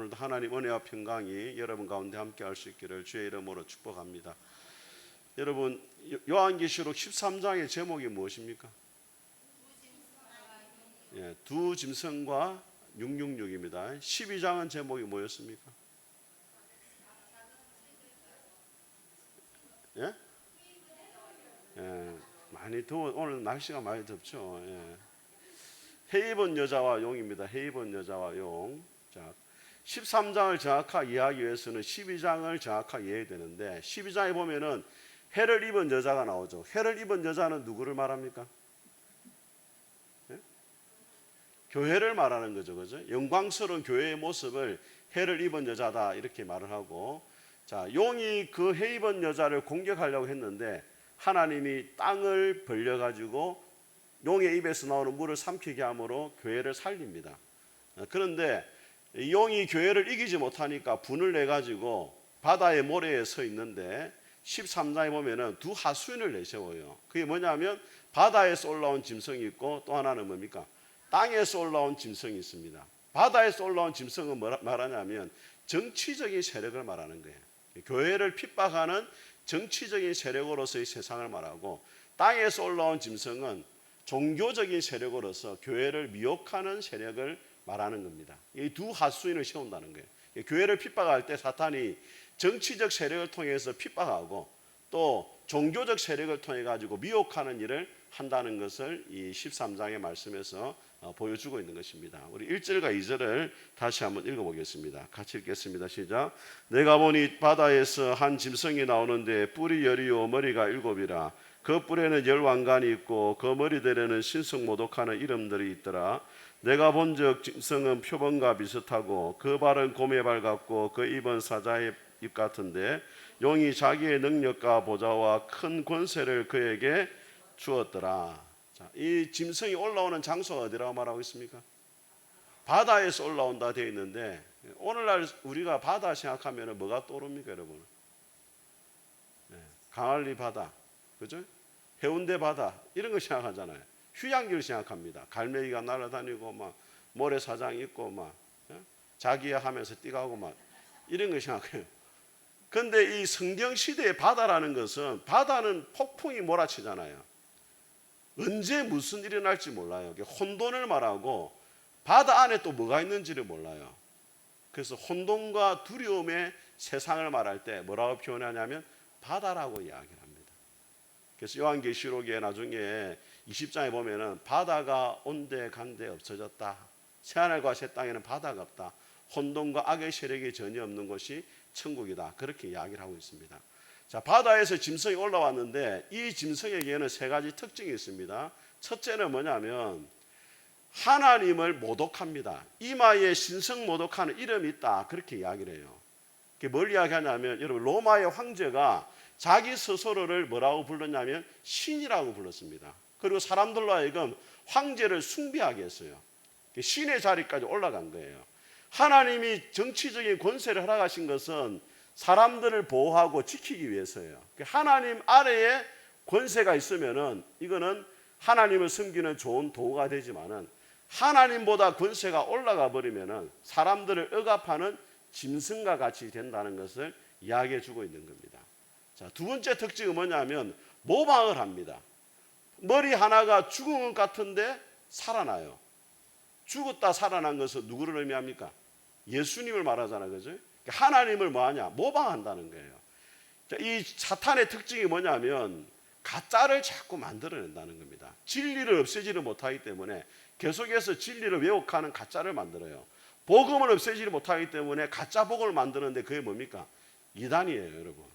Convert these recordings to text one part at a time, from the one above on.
오늘도 하나님 은혜와 평강이 여러분 가운데 함께 할 수 있기를 주의 이름으로 축복합니다. 여러분, 요한계시록 13장의 제목이 무엇입니까? 두 짐승과 666입니다. 12장은 제목이 뭐였습니까? 예? 많이 더워. 오늘 날씨가 많이 덥죠. 해 입은 여자와 용입니다. 해 입은 여자와 용. 자, 13장을 정확하게 이해하기 위해서는 12장을 정확하게 이해해야 되는데, 12장에 보면은 해를 입은 여자가 나오죠. 해를 입은 여자는 누구를 말합니까? 교회를 말하는 거죠. 그죠? 영광스러운 교회의 모습을 해를 입은 여자다 이렇게 말을 하고, 자, 용이 그 해 입은 여자를 공격하려고 했는데 하나님이 땅을 벌려 가지고 용의 입에서 나오는 물을 삼키게 함으로 교회를 살립니다. 그런데 용이 교회를 이기지 못하니까 분을 내 가지고 바다의 모래에 서 있는데 13장에 보면은 두 하수인을 내세워요. 그게 뭐냐면 바다에서 올라온 짐승이 있고 또 하나는 뭡니까? 땅에서 올라온 짐승이 있습니다. 바다에서 올라온 짐승은 뭐라 말하냐면 정치적인 세력을 말하는 거예요. 교회를 핍박하는 정치적인 세력으로서의 세상을 말하고, 땅에서 올라온 짐승은 종교적인 세력으로서 교회를 미혹하는 세력을 말하는 겁니다. 이 두 하수인을 세운다는 거예요. 교회를 핍박할 때 사탄이 정치적 세력을 통해서 핍박하고 또 종교적 세력을 통해 가지고 미혹하는 일을 한다는 것을 이 13장의 말씀에서 보여주고 있는 것입니다. 우리 1절과 2절을 다시 한번 읽어보겠습니다. 같이 읽겠습니다. 시작. 내가 보니 바다에서 한 짐승이 나오는데 뿔이 10이요 머리가 7이라. 그 뿔에는 10왕관이 있고 그 머리들에는 신성모독하는 이름들이 있더라. 내가 본즉 짐승은 표범과 비슷하고 그 발은 곰의 발 같고 그 입은 사자의 입 같은데 용이 자기의 능력과 보좌와 큰 권세를 그에게 주었더라. 자, 이 짐승이 올라오는 장소가 어디라고 말하고 있습니까? 바다에서 올라온다 되어 있는데, 오늘날 우리가 바다 생각하면 뭐가 떠오릅니까, 여러분? 강할리 바다, 그죠? 해운대 바다 이런 거 생각하잖아요. 휴양지를 생각합니다. 갈매기가 날아다니고 막 모래사장 있고 막 자기야 하면서 뛰가고 막 이런 거 생각해요. 그런데 이 성경 시대의 바다라는 것은, 바다는 폭풍이 몰아치잖아요. 언제 무슨 일이 날지 몰라요. 혼돈을 말하고 바다 안에 또 뭐가 있는지를 몰라요. 그래서 혼돈과 두려움의 세상을 말할 때 뭐라고 표현하냐면 바다라고 이야기를 합니다. 그래서 요한계시록에 나중에 20장에 보면은 바다가 온데 간데 없어졌다. 새하늘과 새 땅에는 바다가 없다. 혼돈과 악의 세력이 전혀 없는 곳이 천국이다. 그렇게 이야기를 하고 있습니다. 자, 바다에서 짐승이 올라왔는데 이 짐승에게는 세 가지 특징이 있습니다. 첫째는 뭐냐면 하나님을 모독합니다. 이마에 신성 모독하는 이름이 있다. 그렇게 이야기를 해요. 그게 뭘 이야기하냐면, 여러분, 로마의 황제가 자기 스스로를 뭐라고 불렀냐면 신이라고 불렀습니다. 그리고 사람들로 하여금 황제를 숭배하게 했어요. 신의 자리까지 올라간 거예요. 하나님이 정치적인 권세를 허락하신 것은 사람들을 보호하고 지키기 위해서예요. 하나님 아래에 권세가 있으면은 이거는 하나님을 섬기는 좋은 도구가 되지만은, 하나님보다 권세가 올라가 버리면은 사람들을 억압하는 짐승과 같이 된다는 것을 이야기해 주고 있는 겁니다. 자, 두 번째 특징은 뭐냐면 모방을 합니다. 머리 하나가 죽은 것 같은데 살아나요. 죽었다 살아난 것은 누구를 의미합니까? 예수님을 말하잖아요. 그죠? 하나님을 뭐하냐? 모방한다는 거예요. 자, 이 사탄의 특징이 뭐냐면 가짜를 자꾸 만들어낸다는 겁니다. 진리를 없애지를 못하기 때문에 계속해서 진리를 왜곡하는 가짜를 만들어요. 복음을 없애지를 못하기 때문에 가짜 복음을 만드는데 그게 뭡니까? 이단이에요, 여러분.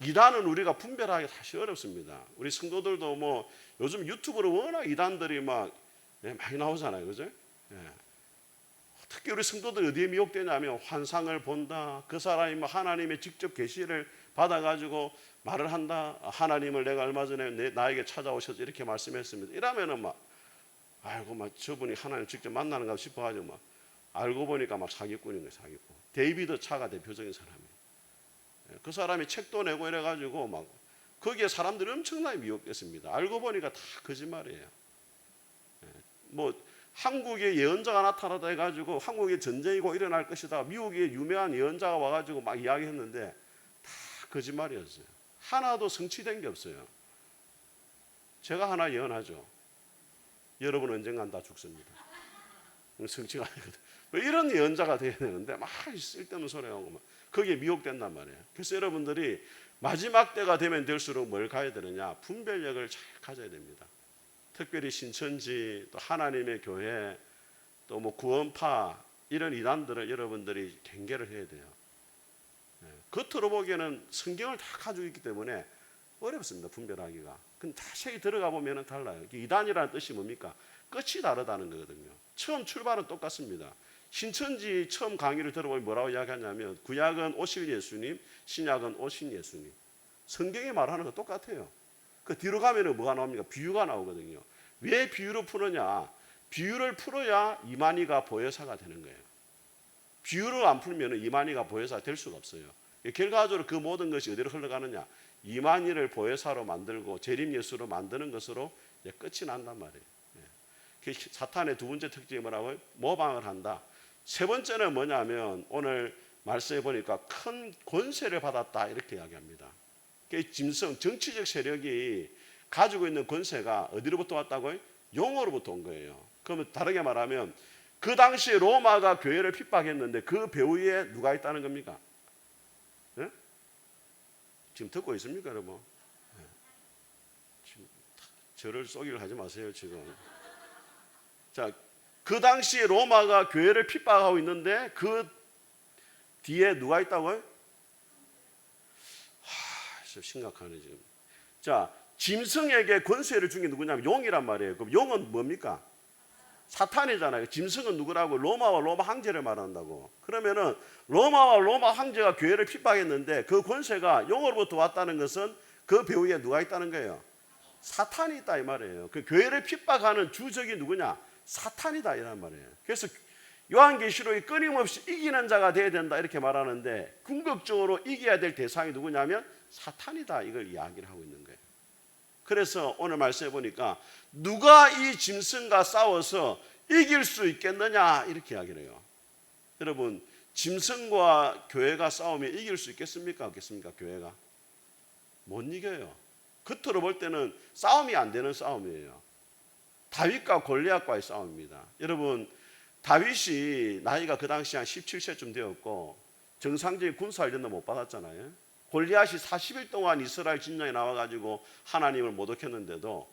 이단은 우리가 분별하기 사실 어렵습니다. 우리 성도들도 뭐 요즘 유튜브로 워낙 이단들이 막 많이 나오잖아요. 그죠? 특히 우리 성도들이 어디에 미혹되냐면 환상을 본다. 그 사람이 하나님의 직접 계시를 받아가지고 말을 한다. 하나님을 내가 얼마 전에 나에게 찾아오셔서 이렇게 말씀했습니다. 이러면은 막 알고 막 저분이 하나님 직접 만나는가 싶어가지고 막 알고 보니까 막 사기꾼인 거예요. 사기꾼. 데이비드 차가 대표적인 사람이에요. 그 사람이 책도 내고 이래가지고 막 거기에 사람들이 엄청나게 미혹됐습니다. 알고 보니까 다 거짓말이에요. 뭐 한국에 예언자가 나타나다 해가지고 한국에 전쟁이 곧 일어날 것이다. 미국에 유명한 예언자가 와가지고 막 이야기했는데 다 거짓말이었어요. 하나도 성취된 게 없어요. 제가 하나 예언하죠. 여러분 언젠간 다 죽습니다. 성취가 아니거든. 뭐 이런 예언자가 돼야 되는데 막 쓸데없는 소리 하고 막 거기에 미혹된단 말이에요. 그래서 여러분들이 마지막 때가 되면 될수록 뭘 가야 되느냐? 분별력을 잘 가져야 됩니다. 특별히 신천지, 또 하나님의 교회, 또 뭐 구원파 이런 이단들을 여러분들이 경계를 해야 돼요. 겉으로 보기에는 성경을 다 가지고 있기 때문에 어렵습니다. 분별하기가. 근데 자세히 들어가 보면 달라요. 이단이라는 뜻이 뭡니까? 끝이 다르다는 거거든요. 처음 출발은 똑같습니다. 신천지 처음 강의를 들어보면 뭐라고 이야기하냐면 구약은 오실 예수님, 신약은 오신 예수님. 성경이 말하는 거 똑같아요. 그 뒤로 가면은 뭐가 나옵니까? 비유가 나오거든요. 왜 비유로 푸느냐? 비유를 풀어야 이만희가 보혜사가 되는 거예요. 비유를 안 풀면 이만희가 보혜사가 될 수가 없어요. 결과적으로 그 모든 것이 어디로 흘러가느냐? 이만희를 보혜사로 만들고 재림 예수로 만드는 것으로 끝이 난단 말이에요. 사탄의 두 번째 특징이 뭐라고요? 모방을 한다. 세 번째는 뭐냐면 오늘 말씀해 보니까 큰 권세를 받았다 이렇게 이야기합니다. 짐승, 정치적 세력이 가지고 있는 권세가 어디로부터 왔다고요? 용어로부터 온 거예요. 그러면 다르게 말하면 그 당시에 로마가 교회를 핍박했는데 그 배후에 누가 있다는 겁니까? 네? 지금 듣고 있습니까 여러분? 네. 지금 저를 쏘기를 하지 마세요 지금. 자, 그 당시에 로마가 교회를 핍박하고 있는데 그 뒤에 누가 있다고요? 심각하네 지금. 자, 짐승에게 권세를 준 게 누구냐면 용이란 말이에요. 그럼 용은 뭡니까? 사탄이잖아요. 짐승은 누구라고? 로마와 로마 황제를 말한다고. 그러면은 로마와 로마 황제가 교회를 핍박했는데 그 권세가 용으로부터 왔다는 것은 그 배후에 누가 있다는 거예요? 사탄이 있다 이 말이에요. 그 교회를 핍박하는 주적이 누구냐? 사탄이다 이란 말이에요. 그래서 요한계시록이 끊임없이 이기는 자가 되어야 된다 이렇게 말하는데 궁극적으로 이겨야 될 대상이 누구냐면 사탄이다 이걸 이야기를 하고 있는 거예요. 그래서 오늘 말씀해 보니까 누가 이 짐승과 싸워서 이길 수 있겠느냐 이렇게 이야기를 해요. 여러분 짐승과 교회가 싸우면 이길 수 있겠습니까? 없겠습니까? 교회가 못 이겨요. 겉으로 볼 때는 싸움이 안 되는 싸움이에요. 다윗과 골리앗과의 싸움입니다. 여러분 다윗이 나이가 그 당시 한 17세쯤 되었고 정상적인 군사훈련도 못 받았잖아요. 골리앗이 40일 동안 이스라엘 진영에 나와가지고 하나님을 모독했는데도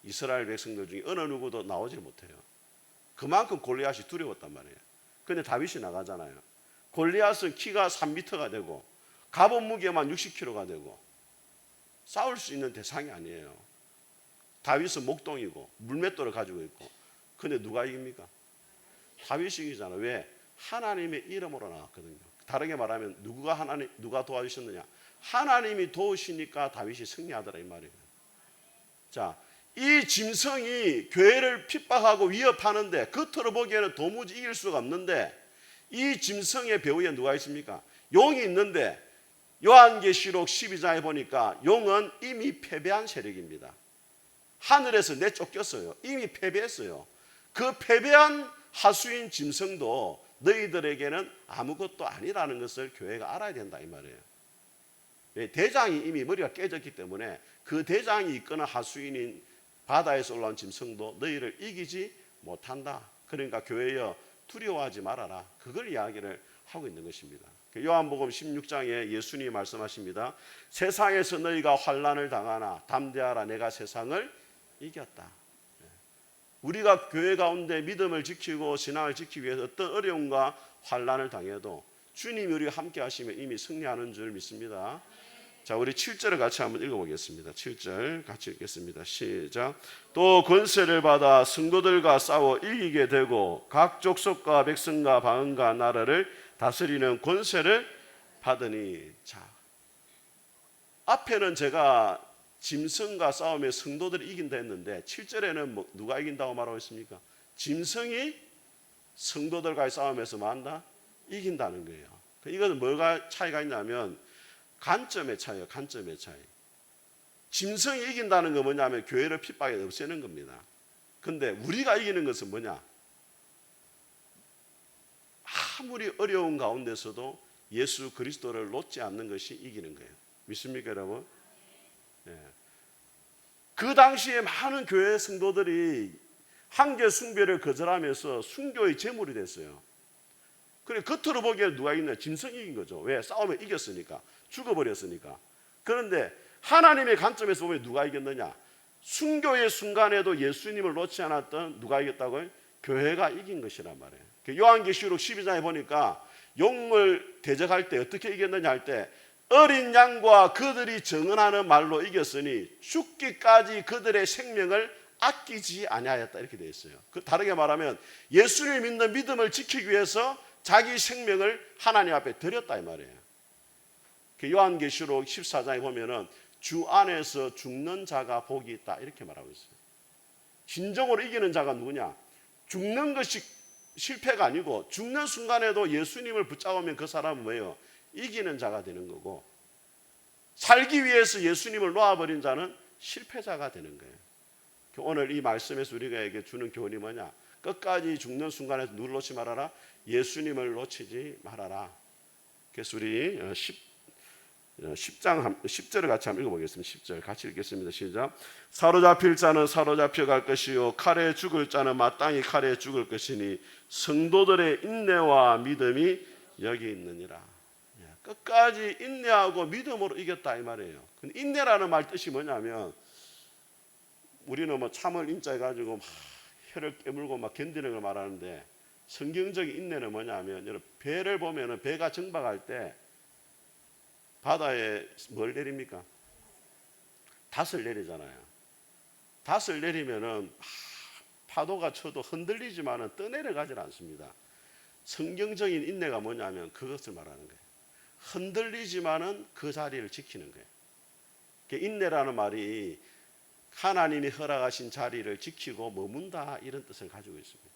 이스라엘 백성들 중에 어느 누구도 나오지 못해요. 그만큼 골리앗이 두려웠단 말이에요. 그런데 다윗이 나가잖아요. 골리앗은 키가 3m가 되고 갑옷 무게만 60kg가 되고 싸울 수 있는 대상이 아니에요. 다윗은 목동이고 물맷돌을 가지고 있고 근데 누가 이깁니까? 다윗이 이기잖아요. 왜? 하나님의 이름으로 나왔거든요. 다르게 말하면 누가 도와주셨느냐? 하나님이 도우시니까 다윗이 승리하더라 이 말이에요. 자, 이 짐승이 교회를 핍박하고 위협하는데 겉으로 보기에는 도무지 이길 수가 없는데 이 짐승의 배후에 누가 있습니까? 용이 있는데 요한계시록 12장에 보니까 용은 이미 패배한 세력입니다. 하늘에서 내쫓겼어요. 이미 패배했어요. 그 패배한 하수인 짐승도 너희들에게는 아무것도 아니라는 것을 교회가 알아야 된다 이 말이에요. 대장이 이미 머리가 깨졌기 때문에 그 대장이 이끄는 하수인인 바다에서 올라온 짐승도 너희를 이기지 못한다. 그러니까 교회여 두려워하지 말아라. 그걸 이야기를 하고 있는 것입니다. 요한복음 16장에 예수님이 말씀하십니다. 세상에서 너희가 환난을 당하나 담대하라 내가 세상을 이겼다. 우리가 교회 가운데 믿음을 지키고 신앙을 지키기 위해서 어떤 어려움과 환난을 당해도 주님이 우리와 함께 하시면 이미 승리하는 줄 믿습니다. 자, 우리 7절을 같이 한번 읽어보겠습니다. 7절 같이 읽겠습니다. 시작. 또 권세를 받아 성도들과 싸워 이기게 되고 각 족속과 백성과 방언과 나라를 다스리는 권세를 받으니. 자, 앞에는 제가 짐승과 싸움에 성도들이 이긴다 했는데 7절에는 누가 이긴다고 말하고 있습니까? 짐승이 성도들과의 싸움에서 만다? 이긴다는 거예요. 이것은 뭐가 차이가 있냐면 관점의 차이예요. 관점의 차이. 짐승이 이긴다는 건 뭐냐면 교회를 핍박에 없애는 겁니다. 근데 우리가 이기는 것은 뭐냐? 아무리 어려운 가운데서도 예수 그리스도를 놓지 않는 것이 이기는 거예요. 믿습니까, 여러분? 예. 그 당시에 많은 교회 성도들이 황제 숭배를 거절하면서 순교의 제물이 됐어요. 그래, 겉으로 보기에 누가 이기냐? 짐승이 이긴 거죠. 왜? 싸움에 이겼으니까. 죽어버렸으니까. 그런데 하나님의 관점에서 보면 누가 이겼느냐? 순교의 순간에도 예수님을 놓지 않았던 누가 이겼다고요? 교회가 이긴 것이란 말이에요. 요한계시록 12장에 보니까 용을 대적할 때 어떻게 이겼느냐 할 때 어린 양과 그들이 정언하는 말로 이겼으니 죽기까지 그들의 생명을 아끼지 아니하였다 이렇게 되어 있어요. 다르게 말하면 예수를 믿는 믿음을 지키기 위해서 자기 생명을 하나님 앞에 드렸다 이 말이에요. 요한계시록 14장에 보면은 주 안에서 죽는 자가 복이 있다 이렇게 말하고 있어요. 진정으로 이기는 자가 누구냐? 죽는 것이 실패가 아니고 죽는 순간에도 예수님을 붙잡으면 그 사람은 뭐예요? 이기는 자가 되는 거고, 살기 위해서 예수님을 놓아버린 자는 실패자가 되는 거예요. 오늘 이 말씀에서 우리가 주는 교훈이 뭐냐? 끝까지 죽는 순간에도 누굴 놓지 말아라? 예수님을 놓치지 말아라. 그래서 우리 10장 10절을 같이 한번 읽어보겠습니다. 10절 같이 읽겠습니다. 시작. 사로잡힐 자는 사로잡혀 갈 것이요 칼에 죽을 자는 마땅히 칼에 죽을 것이니 성도들의 인내와 믿음이 여기 있느니라. 끝까지 인내하고 믿음으로 이겼다 이 말이에요. 근데 인내라는 말 뜻이 뭐냐면 우리는 뭐 참을 인자 가지고 막 혀를 깨물고 막 견디는 걸 말하는데 성경적인 인내는 뭐냐면 여러분 배를 보면은 배가 정박할 때 바다에 뭘 내립니까? 닷을 내리잖아요. 닷을 내리면은 파도가 쳐도 흔들리지만은 떠내려가질 않습니다. 성경적인 인내가 뭐냐면 그것을 말하는 거예요. 흔들리지만은 그 자리를 지키는 거예요. 인내라는 말이 하나님이 허락하신 자리를 지키고 머문다 이런 뜻을 가지고 있습니다.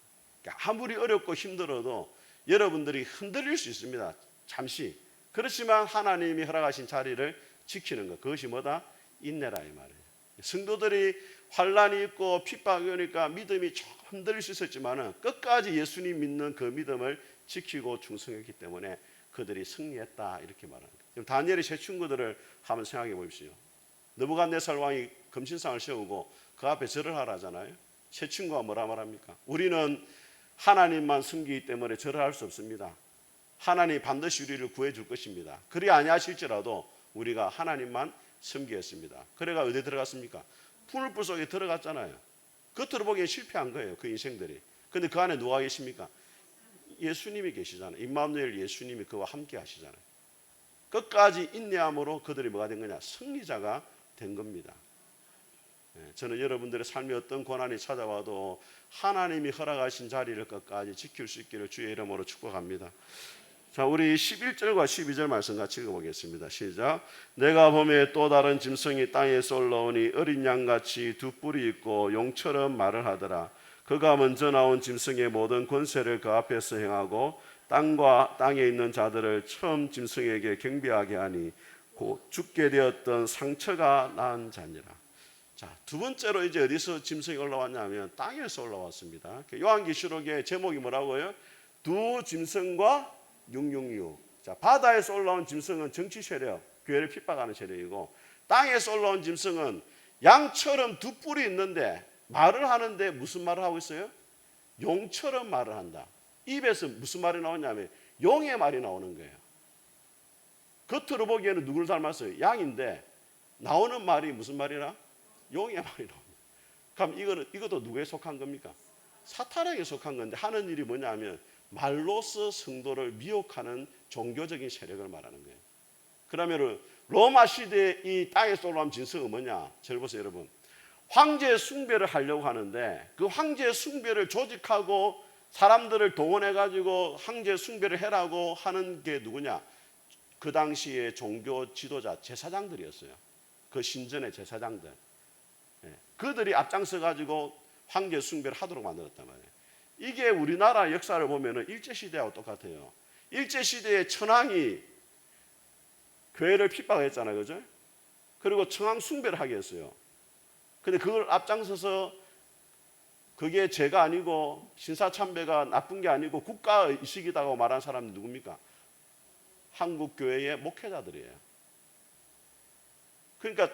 아무리 어렵고 힘들어도 여러분들이 흔들릴 수 있습니다. 잠시. 그렇지만 하나님이 허락하신 자리를 지키는 것, 그것이 뭐다? 인내라 이 말이에요. 성도들이 환난이 있고 핍박이 오니까 믿음이 조금 흔들릴 수 있었지만 끝까지 예수님 믿는 그 믿음을 지키고 충성했기 때문에 그들이 승리했다 이렇게 말합니다. 다니엘의 세 친구들을 한번 생각해 보십시오. 느부갓네살 왕이 금신상을 세우고 그 앞에 절을 하라잖아요. 세 친구가 뭐라 말합니까? 우리는 하나님만 섬기기 때문에 절을 할 수 없습니다. 하나님이 반드시 우리를 구해줄 것입니다. 그리 아니하실지라도 우리가 하나님만 섬기겠습니다. 그래가 어디 들어갔습니까? 풀불 속에 들어갔잖아요. 겉으로 보기엔 실패한 거예요. 그 인생들이. 근데 그 안에 누가 계십니까? 예수님이 계시잖아요. 임마누엘 예수님이 그와 함께 하시잖아요. 끝까지 인내함으로 그들이 뭐가 된 거냐? 승리자가 된 겁니다. 저는 여러분들의 삶에 어떤 고난이 찾아와도 하나님이 허락하신 자리를 끝까지 지킬 수 있기를 주의 이름으로 축복합니다. 자, 우리 11절과 12절 말씀 같이 읽어보겠습니다. 시작. 내가 보매 또 다른 짐승이 땅에서 올라오니 어린 양같이 두 뿔이 있고 용처럼 말을 하더라. 그가 먼저 나온 짐승의 모든 권세를 그 앞에서 행하고 땅과 땅에 있는 자들을 처음 짐승에게 경배하게 하니 곧 죽게 되었던 상처가 난 자니라. 자, 두 번째로 이제 어디서 짐승이 올라왔냐면 땅에서 올라왔습니다. 요한계시록의 제목이 뭐라고요? 두 짐승과 666. 자, 바다에서 올라온 짐승은 정치 세력, 교회를 핍박하는 세력이고, 땅에서 올라온 짐승은 양처럼 두 뿔이 있는데 말을 하는데 무슨 말을 하고 있어요? 용처럼 말을 한다. 입에서 무슨 말이 나오냐면 용의 말이 나오는 거예요. 겉으로 보기에는 누구를 닮았어요? 양인데 나오는 말이 무슨 말이라? 용의 말이 나옵니다. 그럼 이것도 누구에 속한 겁니까? 사탄에게 속한 건데 하는 일이 뭐냐면 말로써 성도를 미혹하는 종교적인 세력을 말하는 거예요. 그러면 로마 시대의 이 땅에서 올라온 짐승은 뭐냐? 잘 보세요, 여러분. 황제 숭배를 하려고 하는데 그 황제 숭배를 조직하고 사람들을 동원해가지고 황제 숭배를 해라고 하는 게 누구냐? 그 당시의 종교 지도자, 제사장들이었어요. 그 신전의 제사장들. 그들이 앞장서가지고 황제 숭배를 하도록 만들었단 말이에요. 이게 우리나라 역사를 보면 일제시대하고 똑같아요. 일제시대에 천황이 교회를 핍박했잖아요. 그죠? 그리고 천황 숭배를 하게 했어요. 근데 그걸 앞장서서 그게 죄가 아니고 신사참배가 나쁜 게 아니고 국가의식이라고 말한 사람이 누굽니까? 한국교회의 목회자들이에요. 그러니까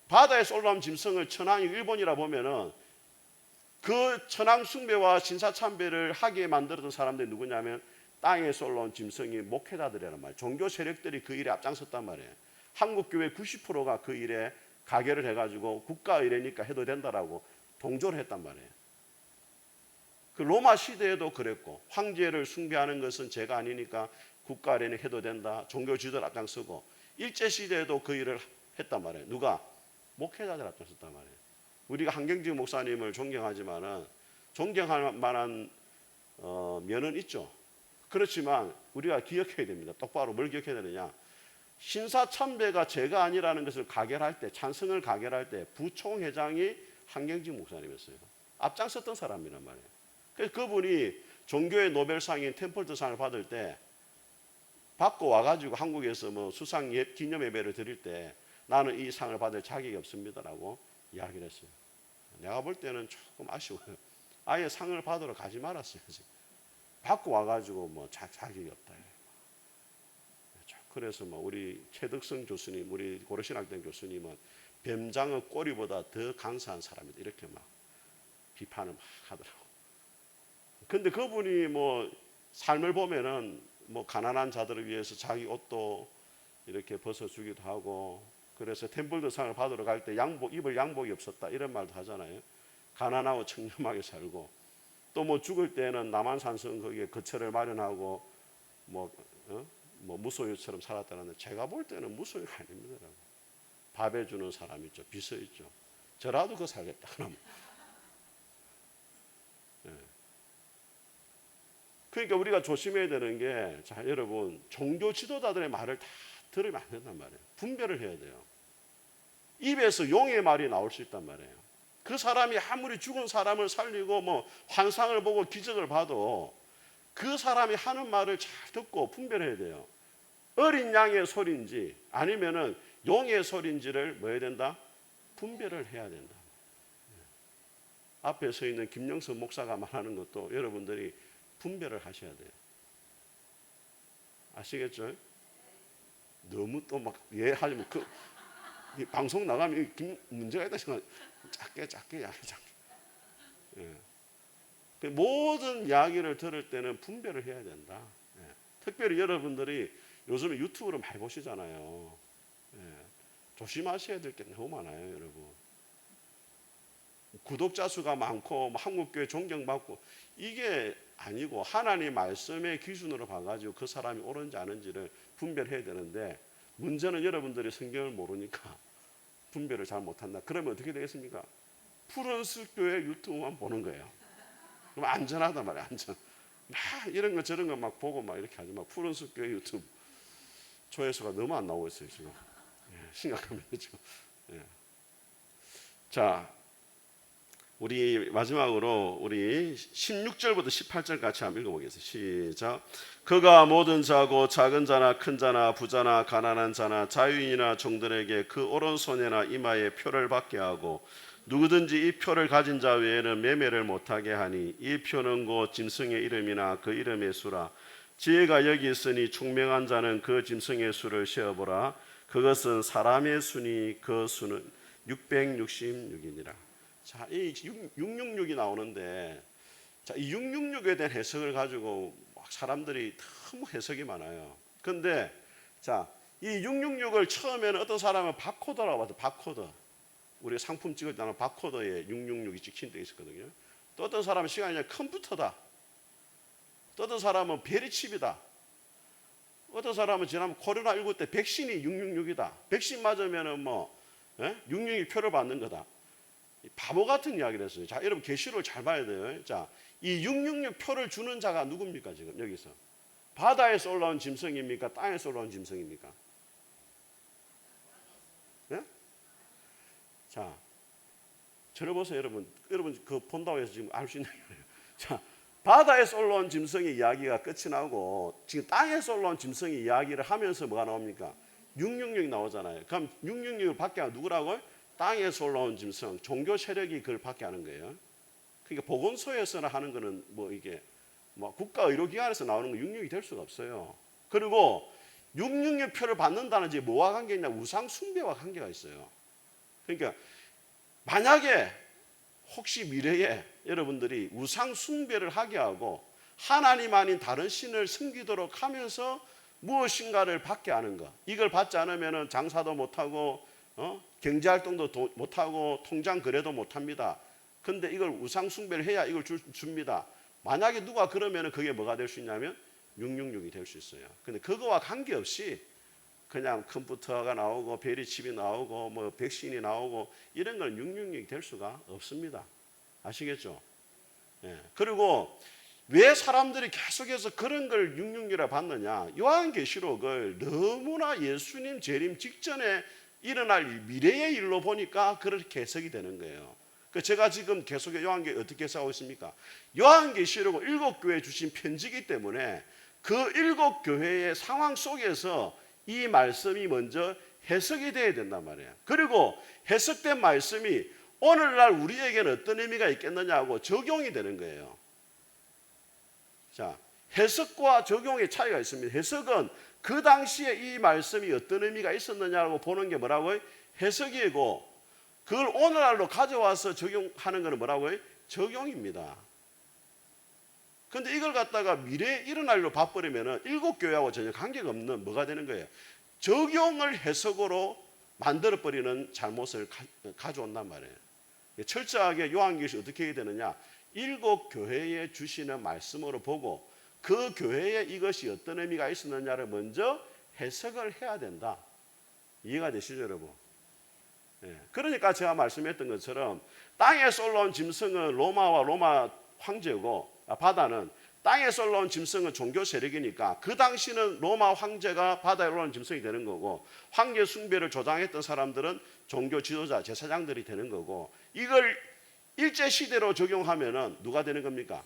바다에서 올라온 짐승을 천황이 일본이라 보면은 그 천황 숭배와 신사참배를 하게 만들었던 사람들이 누구냐면 땅에서 올라온 짐승이 목회자들이란 말이에요. 종교 세력들이 그 일에 앞장섰단 말이에요. 한국교회 90%가 그 일에 가결을 해가지고 국가 의례니까 해도 된다라고 동조를 했단 말이에요. 그 로마 시대에도 그랬고 황제를 숭배하는 것은 죄가 아니니까 국가 의례는 해도 된다. 종교 지도를 앞장서고 일제 시대에도 그 일을 했단 말이에요. 누가? 목회자들 앞장섰단 말이에요. 우리가 한경직 목사님을 존경하지만은 존경할 만한 면은 있죠. 그렇지만 우리가 기억해야 됩니다. 똑바로 뭘 기억해야 되느냐? 신사참배가 죄가 아니라는 것을 가결할 때, 찬성을 가결할 때 부총회장이 한경직 목사님이었어요. 앞장섰던 사람이란 말이에요. 그래서 그분이 종교의 노벨상인 템플턴상을 받을 때 받고 와가지고 한국에서 뭐 수상 기념 예배를 드릴 때 나는 이 상을 받을 자격이 없습니다라고 이야기를 했어요. 내가 볼 때는 조금 아쉬워요. 아예 상을 받으러 가지 말았어야지. 받고 와가지고 뭐 자격이 없다. 그래서 뭐 우리 최덕성 교수님, 우리 고려신학대 교수님은 뱀장어 꼬리보다 더 간사한 사람이다. 이렇게 막 비판을 막 하더라고. 근데 그분이 뭐 삶을 보면은 뭐 가난한 자들을 위해서 자기 옷도 이렇게 벗어주기도 하고, 그래서 템플턴상을 받으러 갈 때 입을 양복이 없었다 이런 말도 하잖아요. 가난하고 청렴하게 살고, 또 뭐 죽을 때는 남한산성 거기에 거처를 마련하고 뭐 무소유처럼 살았다는데 제가 볼 때는 무소유가 아닙니다. 밥 해주는 사람 있죠, 비서 있죠. 저라도 그거 살겠다 그러면. 네. 그러니까 우리가 조심해야 되는 게, 자 여러분, 종교 지도자들의 말을 다 들으면 안 된단 말이에요. 분별을 해야 돼요. 입에서 용의 말이 나올 수 있단 말이에요. 그 사람이 아무리 죽은 사람을 살리고 뭐 환상을 보고 기적을 봐도 그 사람이 하는 말을 잘 듣고 분별해야 돼요. 어린 양의 소리인지 아니면은 용의 소리인지를 뭐 해야 된다? 분별을 해야 된다. 앞에 서 있는 김영선 목사가 말하는 것도 여러분들이 분별을 하셔야 돼요. 아시겠죠? 너무 또 막 하려면 이 방송 나가면 문제가 있다 생각. 작게 이야기 작게. 예. 모든 이야기를 들을 때는 분별을 해야 된다. 예. 특별히 여러분들이 요즘에 유튜브를 많이 보시잖아요. 예. 조심하셔야 될 게 너무 많아요, 여러분. 구독자 수가 많고 한국교회 존경받고 이게 아니고 하나님 말씀의 기준으로 봐가지고 그 사람이 옳은지 아닌지를 분별해야 되는데, 문제는 여러분들이 성경을 모르니까 분별을 잘 못한다. 그러면 어떻게 되겠습니까? 푸른숲 교회 유튜브만 보는 거예요. 그럼 안전하단 말이에요. 안전. 막 이런 거 저런 거 막 보고 막 이렇게 하지 마. 푸른숲 교회 유튜브 조회수가 너무 안 나오고 있어요 지금. 예, 심각합니다 지금. 예. 자, 우리 마지막으로 우리 16절부터 18절 같이 한번 읽어보겠습니다. 시작. 그가 모든 자고 작은 자나 큰 자나 부자나 가난한 자나 자유인이나 종들에게 그 오른손이나 이마에 표를 받게 하고 누구든지 이 표를 가진 자 외에는 매매를 못하게 하니 이 표는 곧 짐승의 이름이나 그 이름의 수라. 지혜가 여기 있으니 총명한 자는 그 짐승의 수를 세어보라. 그것은 사람의 수니 그 수는 666이니라. 자, 이 666이 나오는데, 자, 이 666에 대한 해석을 가지고 사람들이 너무 해석이 많아요. 근데 자, 이 666을 처음에는 어떤 사람은 바코드라고 봐서 바코드. 우리가 상품 찍을 때는 바코드에 666이 찍힌 데 있었거든요. 또 어떤 사람은 시간이 지나면 컴퓨터다. 또 어떤 사람은 베리칩이다. 어떤 사람은 지난번 코로나19 때 백신이 666이다. 백신 맞으면은 뭐 666이 표를 받는 거다. 바보 같은 이야기를 했어요. 자, 여러분 계시록을 잘 봐야 돼요. 자, 이 666 표를 주는 자가 누굽니까 지금 여기서? 바다에서 올라온 짐승입니까? 땅에서 올라온 짐승입니까? 네? 자, 저를 보세요, 여러분. 여러분 그 본다고 해서 지금 알 수 있는 거예요. 자, 바다에서 올라온 짐승의 이야기가 끝이 나고 지금 땅에서 올라온 짐승의 이야기를 하면서 뭐가 나옵니까? 666이 나오잖아요. 그럼 666을 받게 하는 누구라고요? 땅에서 올라온 짐승, 종교 세력이 그걸 받게 하는 거예요. 그러니까 보건소에서나 하는 거는 뭐 이게 뭐 국가의료기관에서 나오는 거 666이 될 수가 없어요. 그리고 666표를 받는다는 게 뭐와 관계 있냐? 우상 숭배와 관계가 있어요. 그러니까 만약에 혹시 미래에 여러분들이 우상 숭배를 하게 하고 하나님 아닌 다른 신을 섬기도록 하면서 무엇인가를 받게 하는 것, 이걸 받지 않으면 장사도 못하고 경제활동도 못하고 통장 거래도 못합니다. 근데 이걸 우상 숭배를 해야 이걸 줍니다. 만약에 누가 그러면 그게 뭐가 될 수 있냐면 666이 될 수 있어요. 근데 그거와 관계없이 그냥 컴퓨터가 나오고 베리칩이 나오고 뭐 백신이 나오고 이런 건 666이 될 수가 없습니다. 아시겠죠? 예. 그리고 왜 사람들이 계속해서 그런 걸 666이라 받느냐? 요한계시록을 너무나 예수님 재림 직전에 일어날 미래의 일로 보니까 그렇게 해석이 되는 거예요. 제가 지금 계속 요한계시록 어떻게 해석하고 있습니까? 요한계시록은 7교회에 주신 편지이기 때문에 그 7교회의 상황 속에서 이 말씀이 먼저 해석이 돼야 된단 말이에요. 그리고 해석된 말씀이 오늘날 우리에게는 어떤 의미가 있겠느냐고 적용이 되는 거예요. 자, 해석과 적용의 차이가 있습니다. 해석은 그 당시에 이 말씀이 어떤 의미가 있었느냐고 보는 게 뭐라고요? 해석이고, 그걸 오늘날로 가져와서 적용하는 것은 뭐라고요? 적용입니다. 그런데 이걸 갖다가 미래에 일어날 일로 봐버리면 7교회하고 전혀 관계가 없는 뭐가 되는 거예요? 적용을 해석으로 만들어버리는 잘못을 가져온단 말이에요. 철저하게 요한계시록 어떻게 해야 되느냐? 7교회에 주시는 말씀으로 보고 그 교회에 이것이 어떤 의미가 있었느냐를 먼저 해석을 해야 된다. 이해가 되시죠, 여러분? 예. 그러니까 제가 말씀했던 것처럼 땅에서 올라온 짐승은 로마와 로마 황제고, 바다는 땅에서 올라온 짐승은 종교 세력이니까 그 당시는 로마 황제가 바다에 올라온 짐승이 되는 거고, 황제 숭배를 조장했던 사람들은 종교 지도자, 제사장들이 되는 거고, 이걸 일제시대로 적용하면은 누가 되는 겁니까?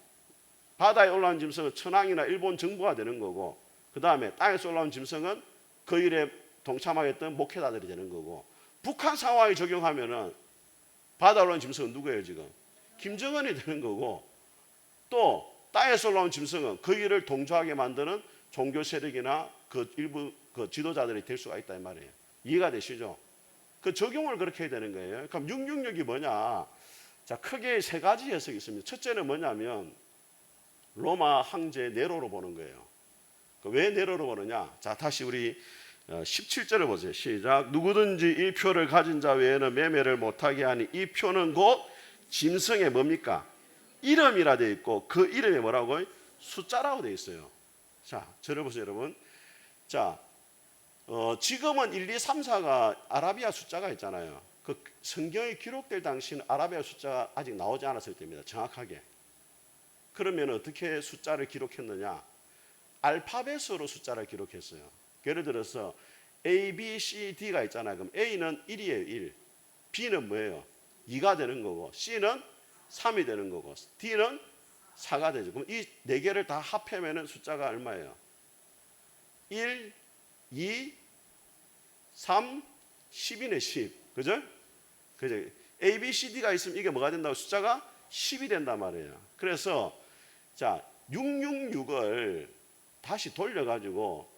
바다에 올라온 짐승은 천황이나 일본 정부가 되는 거고, 그 다음에 땅에서 올라온 짐승은 그 일에 동참하였던 목회자들이 되는 거고, 북한 상황에 적용하면은 바다에 올라온 짐승은 누구예요 지금? 김정은이 되는 거고, 또 땅에서 올라온 짐승은 그 일을 동조하게 만드는 종교 세력이나 그 일부 그 지도자들이 될 수가 있다 이 말이에요. 이해가 되시죠? 그 적용을 그렇게 해야 되는 거예요. 그럼 666이 뭐냐? 자, 크게 세 가지 해석이 있습니다. 첫째는 뭐냐면 로마 황제 네로로 보는 거예요. 왜 네로로 보느냐? 자, 다시 우리 17절을 보세요. 시작. 누구든지 이 표를 가진 자 외에는 매매를 못하게 하니 이 표는 곧 짐승의 뭡니까? 이름이라 되어 있고 그 이름이 뭐라고요? 숫자라고 되어 있어요. 자, 저를 보세요, 여러분. 자, 지금은 1, 2, 3, 4가 아라비아 숫자가 있잖아요. 그 성경이 기록될 당시는 아라비아 숫자가 아직 나오지 않았을 때입니다. 정확하게. 그러면 어떻게 숫자를 기록했느냐? 알파벳으로 숫자를 기록했어요. 예를 들어서 A, B, C, D가 있잖아요. 그럼 A는 1이에요. 1. B는 뭐예요? 2가 되는 거고, C는 3이 되는 거고, D는 4가 되죠. 그럼 이 네 개를 다 합하면 숫자가 얼마예요? 1, 2, 3, 10이네 10. 그죠? 그죠? A, B, C, D가 있으면 이게 뭐가 된다고? 숫자가 10이 된단 말이에요. 그래서 자, 666을 다시 돌려가지고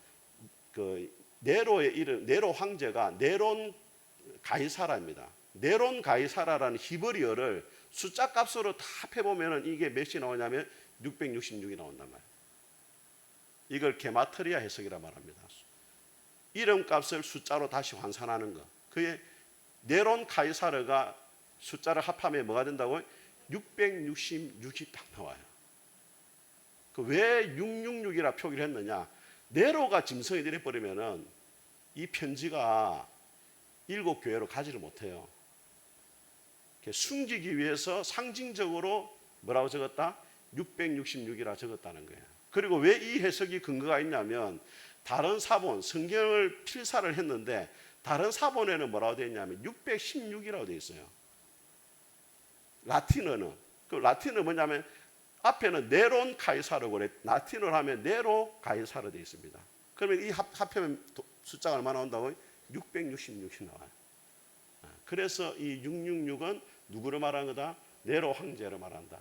그 네로의 이름, 네로 황제가 네론 가이사라입니다. 네론 가이사라라는 히브리어를 숫자 값으로 다 합해보면 이게 몇이 나오냐면 666이 나온단 말이에요. 이걸 게마트리아 해석이라 말합니다. 이름 값을 숫자로 다시 환산하는 것. 그의 네론 가이사르가 숫자를 합하면 뭐가 된다고요? 666이 딱 나와요. 왜 666이라 표기를 했느냐? 네로가 짐승이 되어버리면은 이 편지가 7교회로 가지를 못해요. 숨기기 위해서 상징적으로 뭐라고 적었다? 666이라 적었다는 거예요. 그리고 왜 이 해석이 근거가 있냐면 다른 사본, 성경을 필사를 했는데 다른 사본에는 뭐라고 되어 있냐면 616이라고 되어 있어요. 라틴어는. 그 라틴어는 뭐냐면 앞에는 네론 가이사르고 그래. 라틴어로 하면 네로 가이사르 되어 있습니다. 그러면 이 합하면 숫자가 얼마 나온다고요? 666이 나와요. 그래서 이 666은 누구를 말하는 거다? 네로 황제를 말한다.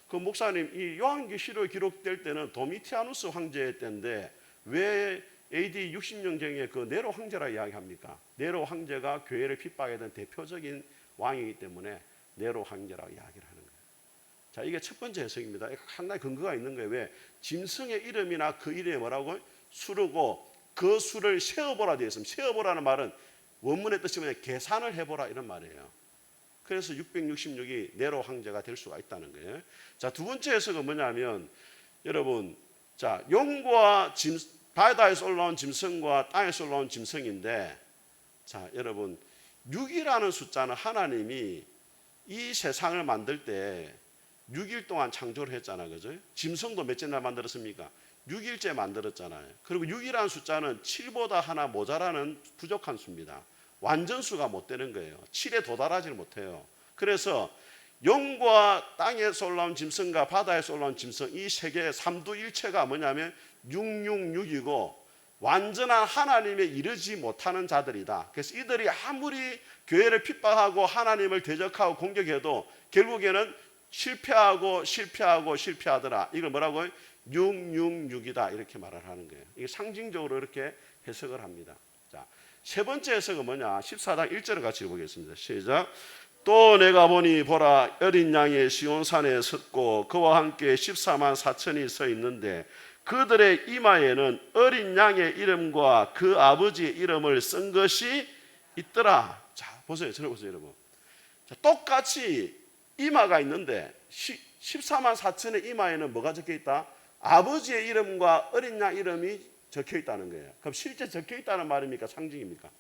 그 목사님, 이 요한계시록 기록될 때는 도미티아누스 황제의 때인데 왜 AD 60년경에 그 네로 황제라 이야기합니까? 네로 황제가 교회를 핍박하던 대표적인 왕이기 때문에 네로 황제라고 이야기를 하는 거예요. 자, 이게 첫 번째 해석입니다. 상당히 근거가 있는 거예요. 왜? 짐승의 이름이나 그 이름이 뭐라고? 수르고 그 수를 세어보라 되어 있습니다. 세어보라는 말은 원문의 뜻이 뭐냐? 계산을 해보라 이런 말이에요. 그래서 666이 네로 황제가 될 수가 있다는 거예요. 자, 두 번째 해석은 뭐냐면 여러분, 자, 용과 바다에서 올라온 짐승과 땅에서 올라온 짐승인데, 자, 여러분, 6이라는 숫자는 하나님이 이 세상을 만들 때 6일 동안 창조를 했잖아요. 그죠? 짐승도 몇째 날 만들었습니까? 6일째 만들었잖아요. 그리고 6이라는 숫자는 7보다 하나 모자라는 부족한 수입니다. 완전수가 못 되는 거예요. 7에 도달하지 못해요. 그래서 용과 땅에서 올라온 짐승과 바다에서 올라온 짐승, 이 세 개의 삼두일체가 뭐냐면 666이고 완전한 하나님에 이르지 못하는 자들이다. 그래서 이들이 아무리 교회를 핍박하고 하나님을 대적하고 공격해도 결국에는 실패하더라. 이걸 뭐라고 해요? 666이다 이렇게 말을 하는 거예요. 이게 상징적으로 이렇게 해석을 합니다. 자, 세 번째 해석은 뭐냐? 14장 1절을 같이 보겠습니다. 시작. 또 내가 보니 보라, 어린 양이 시온산에 섰고 그와 함께 14만 4천이 서 있는데 그들의 이마에는 어린 양의 이름과 그 아버지의 이름을 쓴 것이 있더라. 자, 보세요. 들어보세요, 여러분. 자, 똑같이 이마가 있는데 14만 4천의 이마에는 뭐가 적혀 있다? 아버지의 이름과 어린 양 이름이 적혀 있다는 거예요. 그럼 실제 적혀 있다는 말입니까? 상징입니까?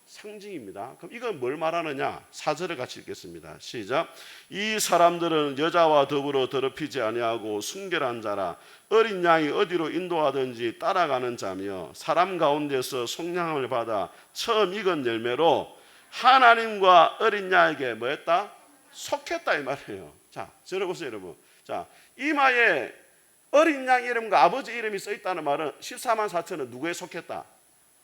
상징입니다. 그럼 이건 뭘 말하느냐? 4절을 같이 읽겠습니다. 시작. 이 사람들은 여자와 더불어 더럽히지 아니하고 순결한 자라. 어린 양이 어디로 인도하든지 따라가는 자며 사람 가운데서 속량을 받아 처음 익은 열매로 하나님과 어린 양에게 뭐했다? 속했다 이 말이에요. 자, 들어보세요, 여러분. 자, 이마에 어린 양 이름과 아버지 이름이 써 있다는 말은 14만 4천은 누구에 속했다?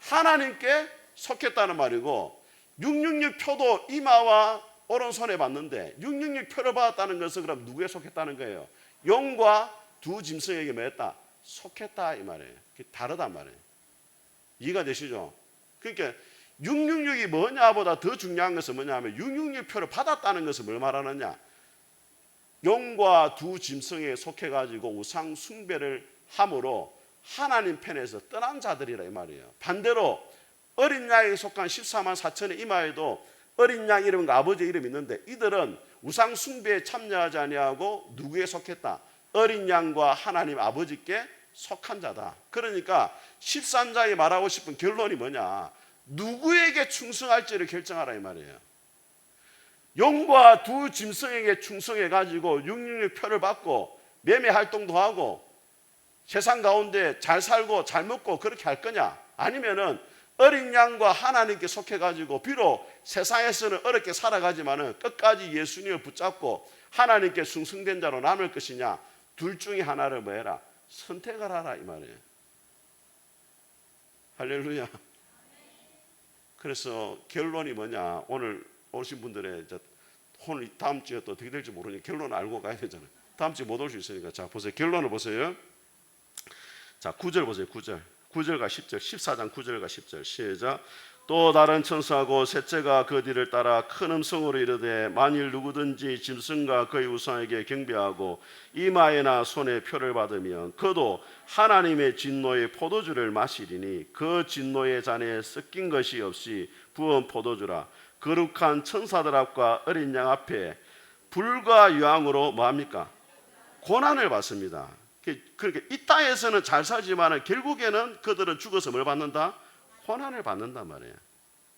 하나님께 속했다는 말이고, 666 표도 이마와 오른손에 받는데 666 표를 받았다는 것은 그럼 누구에 속했다는 거예요? 용과 두 짐승에게 뭐했다? 속했다 이 말이에요. 다르단 말이에요. 이해가 되시죠? 그러니까 666이 뭐냐보다 더 중요한 것은 뭐냐면 666 표를 받았다는 것은 뭘 말하느냐? 용과 두 짐승에 속해가지고 우상 숭배를 함으로 하나님 편에서 떠난 자들이라 이 말이에요. 반대로 어린 양에 속한 14만 4천의 이마에도 어린 양 이름과 아버지 이름이 있는데 이들은 우상 숭배에 참여하지 아니하고 누구에 속했다? 어린 양과 하나님 아버지께 속한 자다. 그러니까 13장이 말하고 싶은 결론이 뭐냐? 누구에게 충성할지를 결정하라 이 말이에요. 용과 두 짐승에게 충성해 가지고 666 표를 받고 매매 활동도 하고 세상 가운데 잘 살고 잘 먹고 그렇게 할 거냐? 아니면은 어린 양과 하나님께 속해 가지고 비록 세상에서는 어렵게 살아가지만은 끝까지 예수님을 붙잡고 하나님께 충성된 자로 남을 것이냐? 둘 중에 하나를 뭐 해라? 선택을 하라 이 말이에요. 할렐루야. 그래서 결론이 뭐냐? 오늘 오신 분들의 오늘 다음 주에 또 어떻게 될지 모르니 결론을 알고 가야 되잖아요. 다음 주에 못 올 수 있으니까. 자, 보세요. 결론을 보세요. 자, 9절 보세요. 9절과 10절. 14장 9절과 10절. 시작. 또 다른 천사하고 셋째가 그 뒤를 따라 큰 음성으로 이르되 만일 누구든지 짐승과 그의 우상에게 경배하고 이마에나 손에 표를 받으면 그도 하나님의 진노의 포도주를 마시리니 그 진노의 잔에 섞인 것이 없이 부은 포도주라. 거룩한 천사들 앞과 어린 양 앞에 불과 유황으로 뭐합니까? 고난을 받습니다. 그러니까 이 땅에서는 잘 살지만 결국에는 그들은 죽어서 뭘 받는다? 고난을 받는단 말이에요.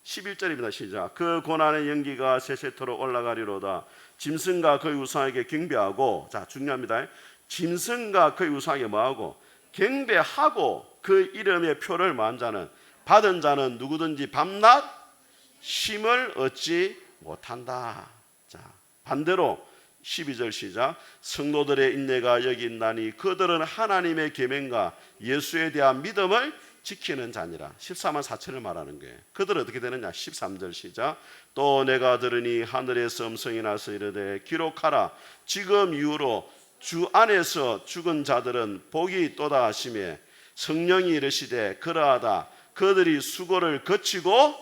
11절입니다. 시작. 그 고난의 연기가 세세토록 올라가리로다. 짐승과 그의 우상에게 경배하고, 자, 중요합니다. 짐승과 그의 우상에게 뭐하고? 경배하고 그 이름의 표를 뭐한 자는, 받은 자는 누구든지 밤낮 쉼을 얻지 못한다. 자, 반대로 12절 시작. 성도들의 인내가 여기 있나니 그들은 하나님의 계명과 예수에 대한 믿음을 지키는 자니라. 14만 4천을 말하는 거예요. 그들은 어떻게 되느냐? 13절 시작. 또 내가 들으니 하늘에서 음성이 나서 이르되 기록하라. 지금 이후로 주 안에서 죽은 자들은 복이 있도다 하시매 성령이 이르시되 그러하다. 그들이 수고를 거치고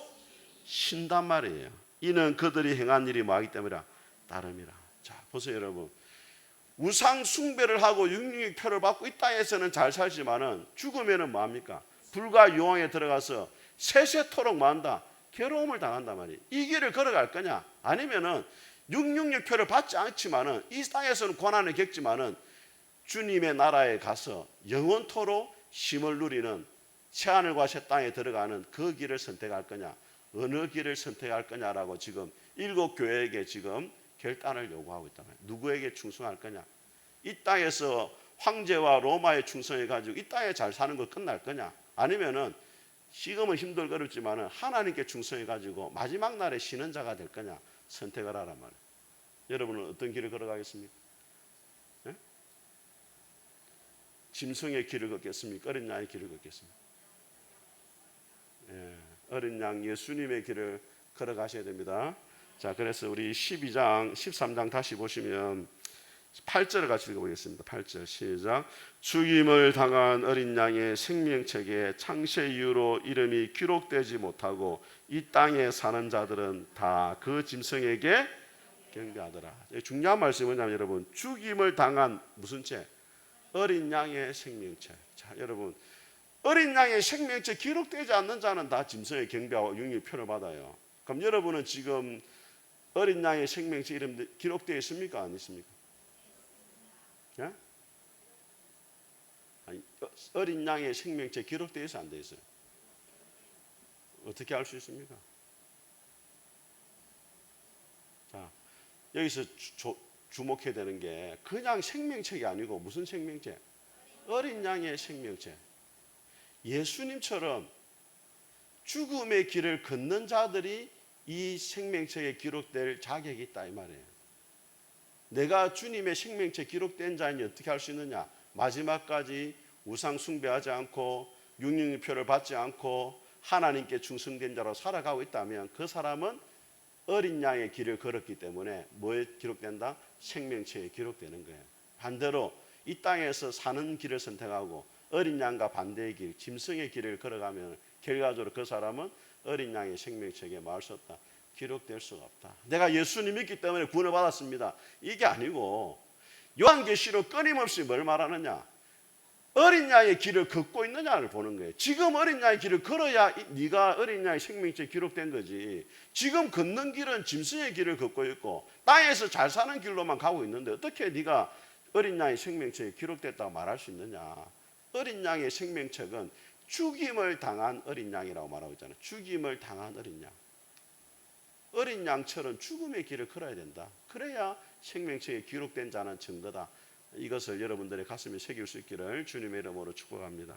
쉰단 말이에요. 이는 그들이 행한 일이 뭐하기 때문이라? 따름이라. 자, 보세요 여러분. 우상 숭배를 하고 육육의 표를 받고 이 땅에서는 잘 살지만은 죽으면은 뭐합니까? 불과 유황에 들어가서 세세토록 뭐한다? 괴로움을 당한단 말이에요. 이 길을 걸어갈 거냐? 아니면은 666표를 받지 않지만은 이 땅에서는 고난을 겪지만은 주님의 나라에 가서 영원토록 쉼을 누리는 새하늘과 새 땅에 들어가는 그 길을 선택할 거냐? 어느 길을 선택할 거냐라고 지금 7 교회에게 지금 결단을 요구하고 있단 말이에요. 누구에게 충성할 거냐? 이 땅에서 황제와 로마에 충성해 가지고 이 땅에 잘 사는 거 끝날 거냐? 아니면은 지금은 힘들고 어렵지만은 하나님께 충성해 가지고 마지막 날에 쉬는 자가 될 거냐? 선택을 하란 말이에요. 여러분은 어떤 길을 걸어가겠습니까? 네? 짐승의 길을 걷겠습니까? 어린 양의 길을 걷겠습니까? 네. 어린 양 예수님의 길을 걸어가셔야 됩니다. 자, 그래서 우리 13장 다시 보시면 8절을 같이 읽어보겠습니다. 8절 시작. 죽임을 당한 어린 양의 생명책에 창세 이후로 이름이 기록되지 못하고 이 땅에 사는 자들은 다 그 짐승에게 경배하더라. 중요한 말씀은 뭐냐면 여러분, 죽임을 당한 무슨 책? 어린 양의 생명책. 자, 여러분, 어린 양의 생명책 기록되지 않는 자는 다 짐승의 경배하고 영육의 표를 받아요. 그럼 여러분은 지금 어린 양의 생명책 이름 기록되어 있습니까? 안 있습니까? 예? 아니, 어린 양의 생명책 기록되어 있어 안 되어 있어요? 어떻게 알 수 있습니까? 자, 여기서 주목해야 되는 게 그냥 생명책이 아니고 무슨 생명책? 어린 양의 생명책. 예수님처럼 죽음의 길을 걷는 자들이 이 생명책에 기록될 자격이 있다 이 말이에요. 내가 주님의 생명책 기록된 자인지 어떻게 할 수 있느냐? 마지막까지 우상 숭배하지 않고 육육의 표를 받지 않고 하나님께 충성된 자로 살아가고 있다면 그 사람은 어린 양의 길을 걸었기 때문에 뭐에 기록된다? 생명책에 기록되는 거예요. 반대로 이 땅에서 사는 길을 선택하고 어린 양과 반대의 길, 짐승의 길을 걸어가면 결과적으로 그 사람은 어린 양의 생명책에 말할 수 없다. 기록될 수가 없다. 내가 예수님 믿기 때문에 구원을 받았습니다. 이게 아니고 요한계시록 끊임없이 뭘 말하느냐? 어린 양의 길을 걷고 있느냐를 보는 거예요. 지금 어린 양의 길을 걸어야 네가 어린 양의 생명책에 기록된 거지. 지금 걷는 길은 짐승의 길을 걷고 있고 땅에서 잘 사는 길로만 가고 있는데 어떻게 네가 어린 양의 생명책에 기록됐다고 말할 수 있느냐? 어린 양의 생명책은 죽임을 당한 어린 양이라고 말하고 있잖아요. 죽임을 당한 어린 양. 어린 양처럼 죽음의 길을 걸어야 된다. 그래야 생명책에 기록된 자는 증거다. 이것을 여러분들의 가슴에 새길 수 있기를 주님의 이름으로 축복합니다.